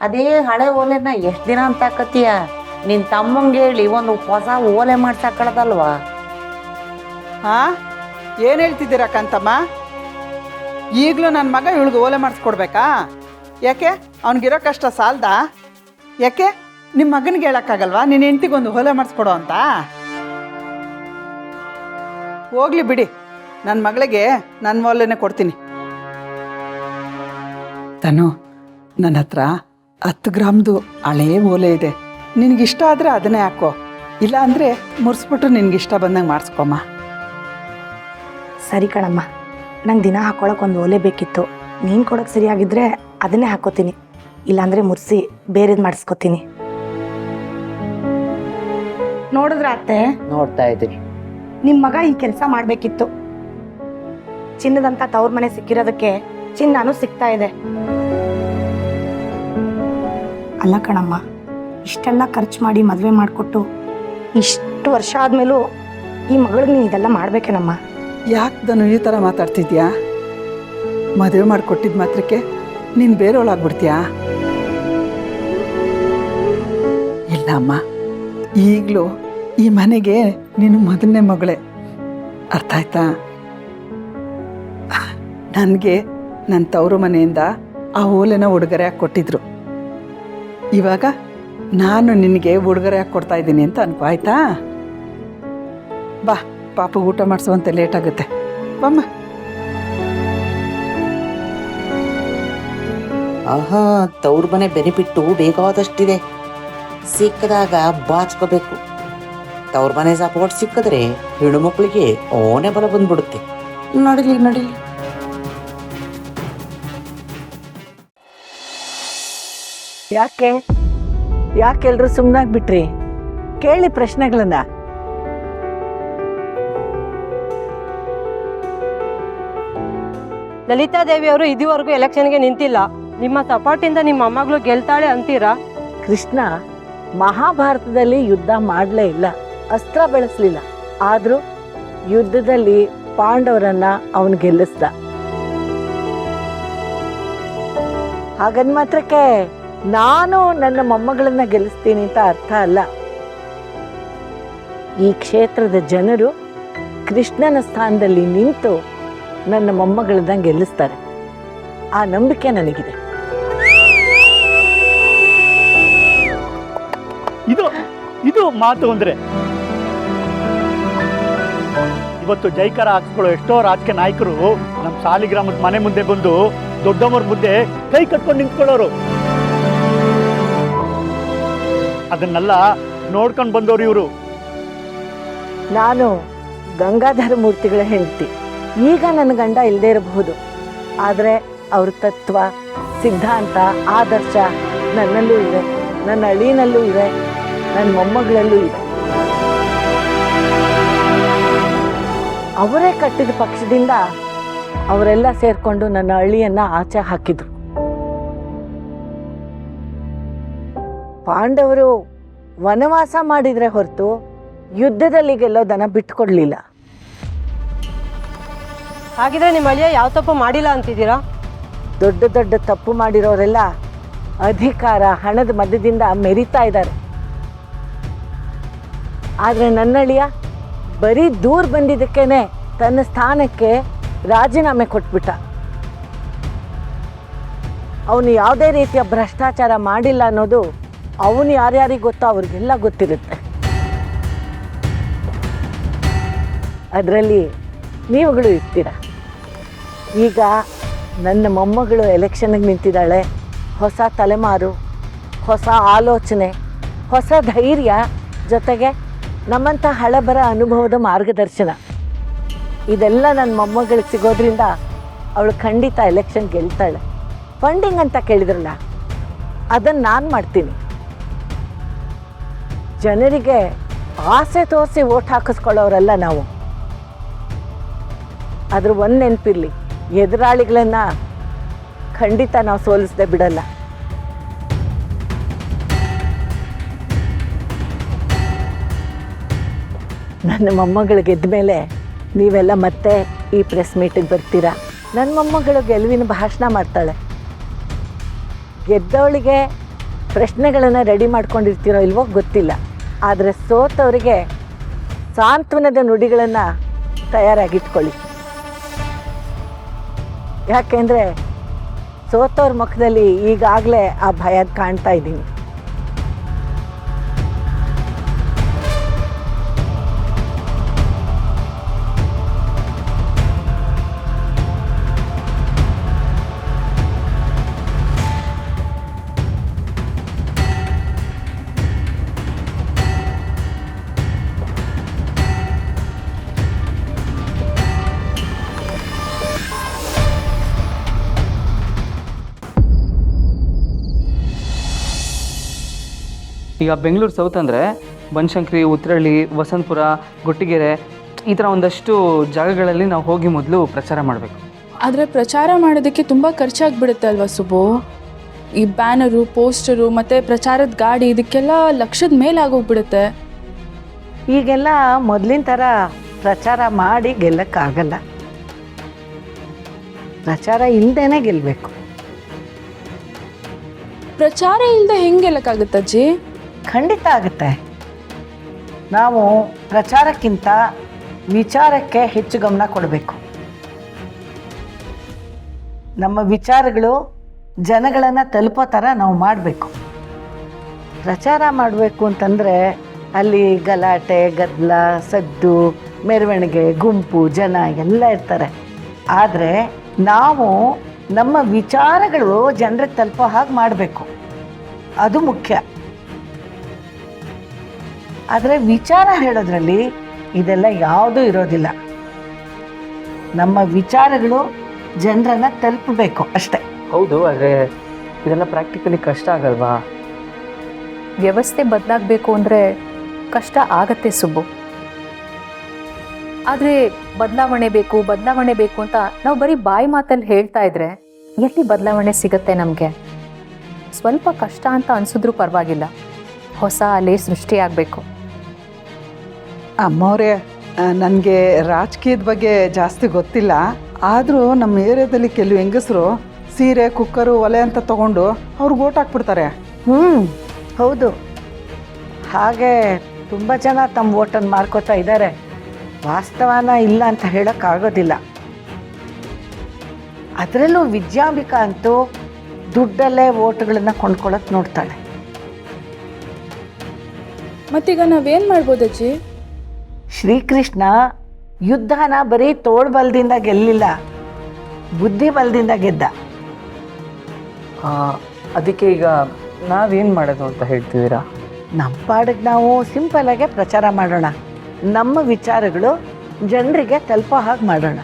ಅದೇ ಹಳೆ ಓಲೆನ ಎಷ್ಟು ದಿನ ಅಂತ ಹಾಕತ್ತೀಯ? ನಿನ್ ತಮ್ಮಂಗೆ ಹೇಳಿ ಒಂದು ಹೊಸ ಓಲೆ ಮಾಡ್ಸಾಕಳದಲ್ವಾ? ಹಾಂ, ಏನು ಹೇಳ್ತಿದ್ದೀರಾ ಕಾಂತಮ್ಮ? ಈಗಲೂ ನನ್ನ ಮಗ ಇವಳಿಗೆ ಓಲೆ ಮಾಡಿಸ್ಕೊಡ್ಬೇಕಾ? ಯಾಕೆ ಅವ್ನಿಗಿರೋ ಕಷ್ಟ ಸಾಲ್ದಾ? ಯಾಕೆ ನಿಮ್ಮ ಮಗನಿಗೆ ಹೇಳೋಕ್ಕಾಗಲ್ವಾ ನಿನ್ನ ಹೆಂಡ್ತಿಗೊಂದು ಓಲೆ ಮಾಡಿಸ್ಕೊಡೋ ಅಂತ? ಹೋಗ್ಲಿ ಬಿಡಿ, ನನ್ನ ಮಗಳಿಗೆ ನನ್ನ ಓಲೆನೇ ಕೊಡ್ತೀನಿ. ತನು, ನನ್ನ ಹತ್ರ 10 ಗ್ರಾಮ್ದು ಹಳೇ ಓಲೆ ಇದೆ. ನಿನಗಿಷ್ಟ ಆದರೆ ಅದನ್ನೇ ಹಾಕೋ, ಇಲ್ಲ ಅಂದರೆ ಮುರಿಸ್ಬಿಟ್ಟು ನಿನಗಿಷ್ಟ ಬಂದಂಗೆ ಮಾಡಿಸ್ಕೊಮ್ಮ. ಸರಿ ಕಣಮ್ಮ, ನಂಗೆ ದಿನ ಹಾಕ್ಕೊಳಕ್ಕೆ ಒಂದು ಓಲೆ ಬೇಕಿತ್ತು. ನೀನು ಕೊಡೋಕ್ಕೆ ಸರಿಯಾಗಿದ್ದರೆ ಅದನ್ನೇ ಹಾಕ್ಕೋತೀನಿ, ಇಲ್ಲಾಂದರೆ ಮುರಿಸಿ ಬೇರೆದು ಮಾಡಿಸ್ಕೊತೀನಿ. ನೋಡಿದ್ರ ಅತ್ತೆ? ನೋಡ್ತಾ ಇದ್ದೀನಿ. ನಿಮ್ಮ ಮಗ ಈ ಕೆಲಸ ಮಾಡಬೇಕಿತ್ತು. ಚಿನ್ನದಂತ ತವ್ರ ಮನೆ ಸಿಕ್ಕಿರೋದಕ್ಕೆ ಚಿನ್ನನೂ ಸಿಗ್ತಾ ಇದೆ. ಅಲ್ಲ ಕಣಮ್ಮ, ಇಷ್ಟೆಲ್ಲ ಖರ್ಚು ಮಾಡಿ ಮದುವೆ ಮಾಡಿಕೊಟ್ಟು ಇಷ್ಟು ವರ್ಷ ಆದಮೇಲೂ ಈ ಮಗಳಿಗೆ ನೀನು ಇದೆಲ್ಲ ಮಾಡಬೇಕೇನಮ್ಮ? ಯಾಕೆ ನಾನು ಈ ಥರ ಮಾತಾಡ್ತಿದ್ಯಾ? ಮದುವೆ ಮಾಡಿಕೊಟ್ಟಿದ್ದ ಮಾತ್ರಕ್ಕೆ ನೀನು ಬೇರೆಯವಳಾಗ್ಬಿಡ್ತೀಯಾ? ಇಲ್ಲ ಅಮ್ಮ, ಈಗಲೂ ಈ ಮನೆಗೆ ನೀನು ಮೊದಲನೇ ಮಗಳೇ, ಅರ್ಥ ಆಯ್ತಾ? ನನಗೆ ನನ್ನ ತವರು ಮನೆಯಿಂದ ಆ ಓಲೆನ ಉಡುಗೊರೆ ಹಾಕಿ ಕೊಟ್ಟಿದ್ರು. ಇವಾಗ ನಾನು ನಿನಗೆ ಉಡುಗೊರೆ ಹಾಕಿ ಕೊಡ್ತಾ ಇದ್ದೀನಿ ಅಂತ ಅನ್ಕೋ, ಆಯ್ತಾ? ಬಾ, ಪಾಪ ಊಟ ಮಾಡಿಸುವಂತೆ ಲೇಟ್ ಆಗುತ್ತೆ, ಬಮ್ಮ. ಆಹಾ, ತವ್ರ ಮನೆ ಬೆನಿಫಿಟ್ಟು ಬೇಕಾದಷ್ಟಿದೆ. ಸಿಕ್ಕದಾಗ ಬಾಚ್ಕೋಬೇಕು. ತವ್ರ ಮನೆ ಸಪೋರ್ಟ್ ಸಿಕ್ಕಿದ್ರೆ ಹೆಣ್ಣು ಮಕ್ಕಳಿಗೆ ಓನೇ ಬಲ ಬಂದ್ಬಿಡುತ್ತೆ. ನಡಿಲಿ ನಡಿಲಿ. ಯಾಕೆಲ್ರು ಸುಮ್ಮನಾಗ್ಬಿಟ್ರಿ? ಕೇಳಿ ಪ್ರಶ್ನೆಗಳನ್ನ. ಲಲಿತಾದೇವಿ ಅವರು ಇದುವರೆಗೂ ಎಲೆಕ್ಷನ್ಗೆ ನಿಂತಿಲ್ಲ. ನಿಮ್ಮ ಸಪೋರ್ಟಿಂದ ನಿಮ್ಮ ಮೊಮ್ಮಗಳು ಗೆಲ್ತಾಳೆ ಅಂತೀರಾ? ಕೃಷ್ಣ ಮಹಾಭಾರತದಲ್ಲಿ ಯುದ್ಧ ಮಾಡಲೇ ಇಲ್ಲ, ಅಸ್ತ್ರ ಬೆಳೆಸಲಿಲ್ಲ. ಆದರೂ ಯುದ್ಧದಲ್ಲಿ ಪಾಂಡವರನ್ನ ಅವನು ಗೆಲ್ಲಿಸ್ದ. ಹಾಗನ್ ಮಾತ್ರಕ್ಕೆ ನಾನು ನನ್ನ ಮೊಮ್ಮಗಳನ್ನ ಗೆಲ್ಲಿಸ್ತೀನಿ ಅಂತ ಅರ್ಥ ಅಲ್ಲ. ಈ ಕ್ಷೇತ್ರದ ಜನರು ಕೃಷ್ಣನ ಸ್ಥಾನದಲ್ಲಿ ನಿಂತು ನನ್ನ ಮೊಮ್ಮಗಳನ್ನ ಗೆಲ್ಲಿಸ್ತಾರೆ. ಆ ನಂಬಿಕೆ ನನಗಿದೆ. ಇದು ಮಾತು ಅಂದ್ರೆ. ಇವತ್ತು ಜೈಕಾರ ಹಾಕ್ಸ್ಕೊಳ್ಳೋ ಎಷ್ಟೋ ರಾಜಕೀಯ ನಾಯಕರು ನಮ್ಮ ಸಾಲಿಗ್ರಾಮದ ಮನೆ ಮುಂದೆ ಬಂದು ದೊಡ್ಡವರ ಮುಂದೆ ಕೈ ಕಟ್ಕೊಂಡು ನಿಂತ್ಕೊಳ್ಳೋರು. ಅದನ್ನೆಲ್ಲ ನೋಡ್ಕೊಂಡು ಬಂದವರು ಇವರು. ನಾನು ಗಂಗಾಧರ ಮೂರ್ತಿಗಳ ಹೆಂಡತಿ. ಈಗ ನನ್ನ ಗಂಡ ಇಲ್ಲದೆ ಇರಬಹುದು, ಆದರೆ ಅವ್ರ ತತ್ವ, ಸಿದ್ಧಾಂತ, ಆದರ್ಶ ನನ್ನಲ್ಲೂ ಇದೆ, ನನ್ನ ಅಳಿನಲ್ಲೂ ಇದೆ, ನನ್ನ ಮೊಮ್ಮಗಳಲ್ಲೂ ಇದೆ. ಅವರೇ ಕಟ್ಟಿದ ಪಕ್ಷದಿಂದ ಅವರೆಲ್ಲ ಸೇರ್ಕೊಂಡು ನನ್ನ ಅಳಿಯನ್ನ ಆಚೆ ಹಾಕಿದ್ರು. ಪಾಂಡವರು ವನವಾಸ ಮಾಡಿದ್ರೆ ಹೊರತು ಯುದ್ಧದಲ್ಲಿ ಗೆಲ್ಲೋದನ್ನ ಬಿಟ್ಕೊಡ್ಲಿಲ್ಲ. ಹಾಗಿದ್ರೆ ನಿಮ್ಮ ಅಳಿಯ ಯಾವ ತಪ್ಪು ಮಾಡಿಲ್ಲ ಅಂತಿದ್ದೀರಾ? ದೊಡ್ಡ ದೊಡ್ಡ ತಪ್ಪು ಮಾಡಿರೋರೆಲ್ಲ ಅಧಿಕಾರ, ಹಣದ ಮಧ್ಯದಿಂದ ಮೆರಿತಾ ಇದ್ದಾರೆ. ಆದರೆ ನನ್ನಳಿಯ ಬರೀ ದೂರ ಬಂದಿದ್ದಕ್ಕೇನೆ ತನ್ನ ಸ್ಥಾನಕ್ಕೆ ರಾಜೀನಾಮೆ ಕೊಟ್ಬಿಟ್ಟ. ಅವನು ಯಾವುದೇ ರೀತಿಯ ಭ್ರಷ್ಟಾಚಾರ ಮಾಡಿಲ್ಲ ಅನ್ನೋದು ಅವನು ಯಾರ್ಯಾರಿಗೆ ಗೊತ್ತೋ ಅವ್ರಿಗೆಲ್ಲ ಗೊತ್ತಿರುತ್ತೆ. ಅದರಲ್ಲಿ ನೀವುಗಳು ಇರ್ತೀರ. ಈಗ ನನ್ನ ಮೊಮ್ಮಗಳು ಎಲೆಕ್ಷನ್ಗೆ ನಿಂತಿದ್ದಾಳೆ. ಹೊಸ ತಲೆಮಾರು, ಹೊಸ ಆಲೋಚನೆ, ಹೊಸ ಧೈರ್ಯ, ಜೊತೆಗೆ ನಮ್ಮಂಥ ಹಳಬರ ಅನುಭವದ ಮಾರ್ಗದರ್ಶನ ಇದೆಲ್ಲ ನನ್ನ ಮೊಮ್ಮಗಳಿಗೆ ಸಿಗೋದ್ರಿಂದ ಅವಳು ಖಂಡಿತ ಎಲೆಕ್ಷನ್ ಗೆಲ್ತಾಳೆ. ಫಂಡಿಂಗ್ ಅಂತ ಕೇಳಿದ್ರಲ್ಲ, ಅದನ್ನು ನಾನು ಮಾಡ್ತೀನಿ. ಜನರಿಗೆ ಆಸೆ ತೋರಿಸಿ ಓಟ್ ಹಾಕಿಸ್ಕೊಳ್ಳೋರಲ್ಲ ನಾವು. ಅದ್ರ ಒಂದು ನೆನಪಿರಲಿ, ಎದುರಾಳಿಗಳನ್ನು ಖಂಡಿತ ನಾವು ಸೋಲಿಸದೆ ಬಿಡಲ್ಲ. ನನ್ನ ಮೊಮ್ಮಗಳು ಗೆದ್ದ ಮೇಲೆ ನೀವೆಲ್ಲ ಮತ್ತೆ ಈ ಪ್ರೆಸ್ ಮೀಟಿಗೆ ಬರ್ತೀರಾ. ನನ್ನ ಮೊಮ್ಮಗಳು ಗೆಲುವಿನ ಭಾಷಣ ಮಾಡ್ತಾಳೆ. ಗೆದ್ದವಳಿಗೆ ಪ್ರಶ್ನೆಗಳನ್ನು ರೆಡಿ ಮಾಡ್ಕೊಂಡಿರ್ತೀರೋ ಇಲ್ವೋ ಗೊತ್ತಿಲ್ಲ. ಆದರೆ ಸೋತವರಿಗೆ ಸಾಂತ್ವನದ ನುಡಿಗಳನ್ನು ತಯಾರಾಗಿಟ್ಕೊಳ್ಳಿ. ಯಾಕೆಂದರೆ ಸೋತವ್ರ ಮುಖದಲ್ಲಿ ಈಗಾಗಲೇ ಆ ಭಯ ಕಾಣ್ತಾ ಇದ್ದೀನಿ. ಈಗ ಬೆಂಗಳೂರು ಸೌತ್ ಅಂದರೆ ಬನಶಂಕರಿ, ಉತ್ರಳ್ಳಿ, ವಸಂತಪುರ, ಗೊಟ್ಟಿಗೆರೆ ಈ ಥರ ಒಂದಷ್ಟು ಜಾಗಗಳಲ್ಲಿ ನಾವು ಹೋಗಿ ಮೊದಲು ಪ್ರಚಾರ ಮಾಡಬೇಕು. ಆದರೆ ಪ್ರಚಾರ ಮಾಡೋದಕ್ಕೆ ತುಂಬ ಖರ್ಚಾಗ್ಬಿಡುತ್ತೆ ಅಲ್ವಾ ಸುಬ್ಬು? ಈ ಬ್ಯಾನರು, ಪೋಸ್ಟರು ಮತ್ತು ಪ್ರಚಾರದ ಗಾಡಿ ಇದಕ್ಕೆಲ್ಲ ಲಕ್ಷದ ಮೇಲೆ ಆಗೋಗ್ಬಿಡುತ್ತೆ. ಈಗೆಲ್ಲ ಮೊದಲಿನ ಥರ ಪ್ರಚಾರ ಮಾಡಿ ಗೆಲ್ಲಕ್ಕಾಗಲ್ಲ. ಪ್ರಚಾರ ಇಲ್ಲದೇನೆ ಗೆಲ್ಲಬೇಕು. ಪ್ರಚಾರ ಇಲ್ಲದೆ ಹೆಂಗೆ ಗೆಲ್ಲಕ್ಕಾಗುತ್ತಜ್ಜಿ? ಖಂಡಿತ ಆಗುತ್ತೆ. ನಾವು ಪ್ರಚಾರಕ್ಕಿಂತ ವಿಚಾರಕ್ಕೆ ಹೆಚ್ಚು ಗಮನ ಕೊಡಬೇಕು. ನಮ್ಮ ವಿಚಾರಗಳು ಜನಗಳನ್ನು ತಲುಪೋ ಥರ ನಾವು ಮಾಡಬೇಕು. ಪ್ರಚಾರ ಮಾಡಬೇಕು ಅಂತಂದರೆ ಅಲ್ಲಿ ಗಲಾಟೆ, ಗದ್ದಲ, ಸದ್ದು, ಮೆರವಣಿಗೆ, ಗುಂಪು, ಜನ ಎಲ್ಲ ಇರ್ತಾರೆ. ಆದರೆ ನಾವು ನಮ್ಮ ವಿಚಾರಗಳು ಜನರಿಗೆ ತಲುಪೋ ಹಾಗೆ ಮಾಡಬೇಕು. ಅದು ಮುಖ್ಯ. ಆದರೆ ವಿಚಾರ ಹೇಳೋದ್ರಲ್ಲಿ ಇದೆಲ್ಲ ಯಾವುದೂ ಇರೋದಿಲ್ಲ. ನಮ್ಮ ವಿಚಾರಗಳು ಜನರನ್ನು ತಲುಪಬೇಕು ಅಷ್ಟೆ. ಹೌದು, ಆದರೆ ಇದೆಲ್ಲ ಪ್ರಾಕ್ಟಿಕಲಿ ಕಷ್ಟ ಆಗಲ್ವಾ? ವ್ಯವಸ್ಥೆ ಬದಲಾಗಬೇಕು ಅಂದರೆ ಕಷ್ಟ ಆಗತ್ತೆ ಸುಬ್ಬು. ಆದರೆ ಬದಲಾವಣೆ ಬೇಕು ಅಂತ ನಾವು ಬರೀ ಬಾಯಿ ಮಾತಲ್ಲಿ ಹೇಳ್ತಾ ಇದ್ರೆ ಎಲ್ಲಿ ಬದಲಾವಣೆ ಸಿಗುತ್ತೆ ನಮಗೆ? ಸ್ವಲ್ಪ ಕಷ್ಟ ಅಂತ ಅನಿಸಿದ್ರೂ ಪರವಾಗಿಲ್ಲ, ಹೊಸ ಅಲೆ ಸೃಷ್ಟಿಯಾಗಬೇಕು. ಅಮ್ಮವ್ರೆ, ನನಗೆ ರಾಜಕೀಯದ ಬಗ್ಗೆ ಜಾಸ್ತಿ ಗೊತ್ತಿಲ್ಲ. ಆದರೂ ನಮ್ಮ ಏರಿಯಾದಲ್ಲಿ ಕೆಲವು ಹೆಂಗಸರು ಸೀರೆ, ಕುಕ್ಕರು, ಒಲೆ ಅಂತ ತಗೊಂಡು ಅವ್ರಿಗೆ ಓಟ್ ಹಾಕ್ಬಿಡ್ತಾರೆ. ಹೌದು, ಹಾಗೆ ತುಂಬ ಜನ ತಮ್ಮ ಓಟನ್ನು ಮಾರ್ಕೋತಾ ಇದ್ದಾರೆ. ವಾಸ್ತವನ ಇಲ್ಲ ಅಂತ ಹೇಳೋಕ್ಕಾಗೋದಿಲ್ಲ. ಅದರಲ್ಲೂ ವಿದ್ಯಾಂಬಿಕಾ ಅಂತೂ ದುಡ್ಡಲ್ಲೇ ಓಟ್ಗಳನ್ನು ಕೊಂಡ್ಕೊಳ್ಳೋಕೆ ನೋಡ್ತಾಳೆ. ಮತ್ತೀಗ ನಾವೇನು ಮಾಡ್ಬೋದಜ್ಜಿ? ಶ್ರೀಕೃಷ್ಣ ಯುದ್ಧನ ಬರೀ ತೋಳ್ಬಲದಿಂದ ಗೆಲ್ಲಿಲ್ಲ, ಬುದ್ಧಿ ಬಲದಿಂದ ಗೆದ್ದ. ಅದಕ್ಕೆ ಈಗ ನಾವೇನು ಮಾಡೋದು ಅಂತ ಹೇಳ್ತಿದ್ದೀರಾ? ನಮ್ಮ ಪಾಡಿಗೆ ನಾವು ಸಿಂಪಲ್ಲಾಗೆ ಪ್ರಚಾರ ಮಾಡೋಣ. ನಮ್ಮ ವಿಚಾರಗಳು ಜನರಿಗೆ ತಲುಪೋ ಹಾಗೆ ಮಾಡೋಣ.